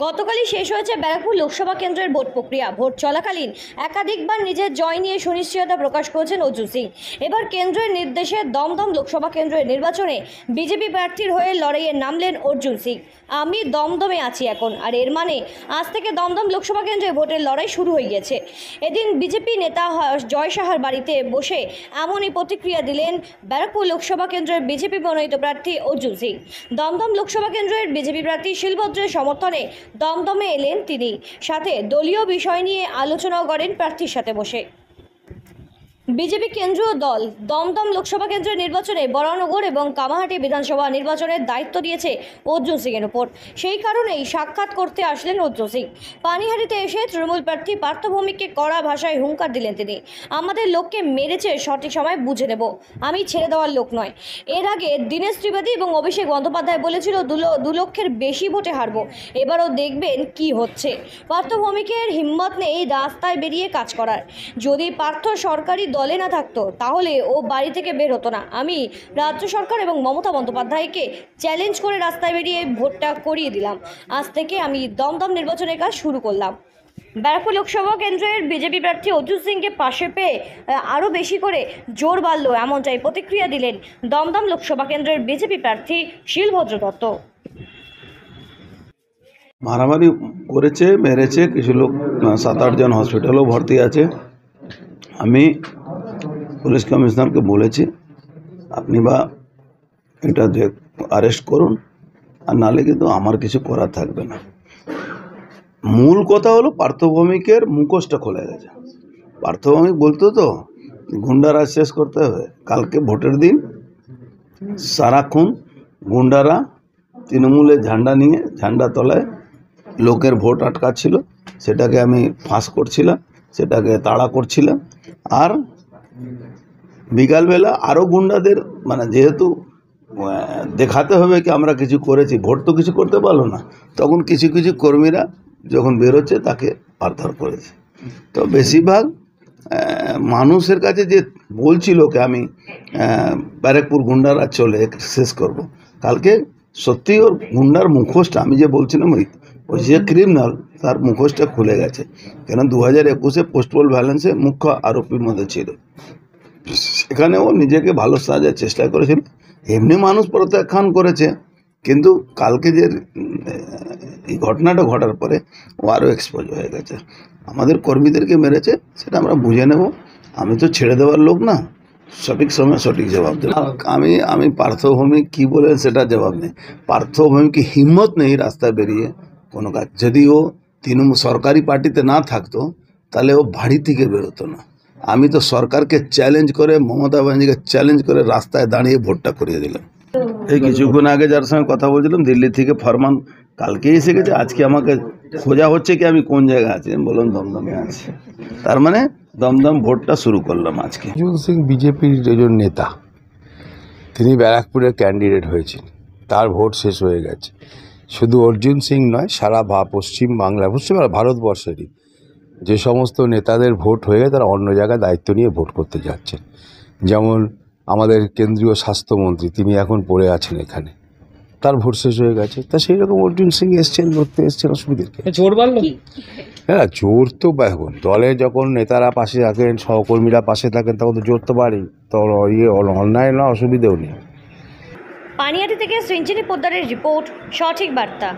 গতকালই শেষ হয়েছে ব্যারাকপুর লোকসভা কেন্দ্রের ভোট প্রক্রিয়া। ভোট চলাকালীন একাধিকবার নিজের জয় নিয়ে সুনিশ্চয়তা প্রকাশ করেছেন অর্জুন সিং। এবার কেন্দ্রের নির্দেশে দমদম লোকসভা কেন্দ্রের নির্বাচনে বিজেপি প্রার্থীর হয়ে লড়াইয়ে নামলেন অর্জুন সিং। আমি দমদমে আছি এখন, আর এর মানে আজ থেকে দমদম লোকসভা কেন্দ্রে ভোটের লড়াই শুরু হয়ে গেছে। এদিন বিজেপি নেতা জয় সাহার বাড়িতে বসে এমনই প্রতিক্রিয়া দিলেন ব্যারাকপুর লোকসভা কেন্দ্রের বিজেপি মনোনীত প্রার্থী অর্জুন সিং। দমদম লোকসভা কেন্দ্রের বিজেপি প্রার্থী শিলভদ্রের সমর্থনে দমদমে এলেন তিনি। সাথে দলীয় বিষয় নিয়ে আলোচনাও করেন প্রার্থীর সাথে বসে। বিজেপি কেন্দ্রীয় দল দমদম লোকসভা কেন্দ্রের নির্বাচনে বরানগর এবং কামাহাটি বিধানসভা নির্বাচনের দায়িত্ব দিয়েছে অর্জুন সিংয়ের উপর। সেই কারণেই সাক্ষাৎ করতে আসলেন অর্জুন সিং। পানিহাটিতে এসে তৃণমূল প্রার্থী পার্থ ভৌমিককে কড়া ভাষায় হুঙ্কার দিলেন তিনি। আমাদের লোককে মেরেছে, সঠিক সময় বুঝে নেব, আমি ছেড়ে দেওয়ার লোক নয়। এর আগে দীনেশ ত্রিবেদী এবং অভিষেক বন্দ্যোপাধ্যায় বলেছিল 2 লক্ষের বেশি ভোটে হারবো, এবারও দেখবেন কি হচ্ছে। পার্থ ভৌমিকের হিম্মত নেই রাস্তায় বেরিয়ে কাজ করার। যদি পার্থ সরকারি দলে না থাকতো তাহলে ও বাড়ি থেকে বের হতো না। আমি রাজ্য সরকার এবং মমতা বন্দ্যোপাধ্যায়কে চ্যালেঞ্জ করে রাস্তায় বেরিয়ে ভোটটা করিয়ে দিলাম। আজ থেকে আমি দমদম নির্বাচনের কাজ শুরু করলাম। ব্যারাকপুর লোকসভা কেন্দ্রের বিজেপি প্রার্থী অর্জুন সিংকে পাশে পেয়ে আরও বেশি করে জোর বাড়ল, এমনটাই প্রতিক্রিয়া দিলেন দমদম লোকসভা কেন্দ্রের বিজেপি প্রার্থী শিলভদ্র দত্ত। মারামারি করেছে, মেরেছে, কিছু লোক 7-8 জন হসপিটালেও ভর্তি আছে। আমি পুলিশ কমিশনারকে বলেছি আপনি বা এটা অ্যারেস্ট করুন, আর নাহলে কিন্তু আমার কিছু করার থাকবে না। মূল কথা হলো পার্থ ভৌমিকের মুখোশটা খুলে গেছে। পার্থ ভৌমিক বলতো তো গুন্ডারাজ শেষ করতে হবে। কালকে ভোটের দিন সারাক্ষণ গুন্ডারা তৃণমূলের ঝান্ডা নিয়ে ঝান্ডা তলায় লোকের ভোট আটকাচ্ছিল, সেটাকে আমি ফাঁস করছিলাম, সেটাকে তাড়া করছিলাম। আর বিকালবেলা আরও গুন্ডাদের যেহেতু দেখাতে হবে কি আমরা কিছু করেছি, ভোট তো কিছু করতে পারলো না, তখন কিছু কিছু কর্মীরা যখন বেরোচ্ছে তাকে মারধর করেছে। তো বেশিরভাগ মানুষের কাছে যে বলছিল কি আমি ব্যারাকপুর গুন্ডারা চলে শেষ করব, কালকে সত্যি ওর গুন্ডার মুখোশটা, আমি যে বলছিলাম ওই যে ক্রিমিনাল, তার মুখোশটা খুলে গেছে। কেন 2021-এ পোস্টপোল ভায়োলেন্সে মুখ্য আরোপীর মধ্যে ছিল, সেখানে ও নিজেকে ভালো সাজার চেষ্টা করেছিল। এমনি মানুষ প্রত্যাখ্যান করেছে, কিন্তু কালকে যে এই ঘটনাটা ঘটার পরে ও আরও এক্সপোজ হয়ে গেছে। আমাদের কর্মীদেরকে মেরেছে, সেটা আমরা বুঝে নেব। আমি তো ছেড়ে দেওয়ার লোক না, সঠিক সময় সঠিক জবাব দেব। আমি পার্থ ভৌমিক কী বলে সেটা জবাব নেই। পার্থ ভৌমিকের হিম্মত নেই রাস্তায় বেরিয়ে কোনো কাজ। যদি ও তৃণমূল সরকারি পার্টিতে না থাকতো তাহলে ও বাড়ি থেকে বেরোতো না। আমি তো সরকারকে চ্যালেঞ্জ করে, মমতা ব্যানার্জিকে চ্যালেঞ্জ করে রাস্তায় দাঁড়িয়ে ভোটটা করিয়ে দিলাম। এই কিছুক্ষণ আগে যার সঙ্গে কথা বলছিলাম, দিল্লি থেকে ফরমান কালকে এসে গেছে। আজকে আমাকে খোঁজা হচ্ছে কি আমি কোন জায়গায় আছি, আমি বললাম দমদমে আছি। তার মানে দমদম ভোটটা শুরু করলাম আজকে। অর্জুন সিং বিজেপির একজন নেতা, তিনি ব্যারাকপুরের ক্যান্ডিডেট হয়েছেন, তার ভোট শেষ হয়ে গেছে। শুধু অর্জুন সিং নয়, সারা পশ্চিম ভারতবর্ষেরই যে সমস্ত নেতাদের ভোট হয়ে গেছে তারা অন্য জায়গায় দায়িত্ব নিয়ে ভোট করতে যাচ্ছেন। যেমন আমাদের কেন্দ্রীয় স্বাস্থ্যমন্ত্রী, তিনি এখন পড়ে আছেন এখানে, তার ভোট শেষ হয়ে গেছে। তা সেই রকম অর্জুন সিং এসছেন, লড়তে এসছেন, অসুবিধে জোর বাড়লো। হ্যাঁ, জোর তো এখন দলে যখন নেতারা পাশে থাকেন, সহকর্মীরা পাশে থাকেন, তখন তো জোর তো বাড়ি, তো অন্যায় না, অসুবিধেও নেই। পানিহাটি থেকে সৃঞ্জিনী পোদ্দারের রিপোর্ট, সঠিক বার্তা।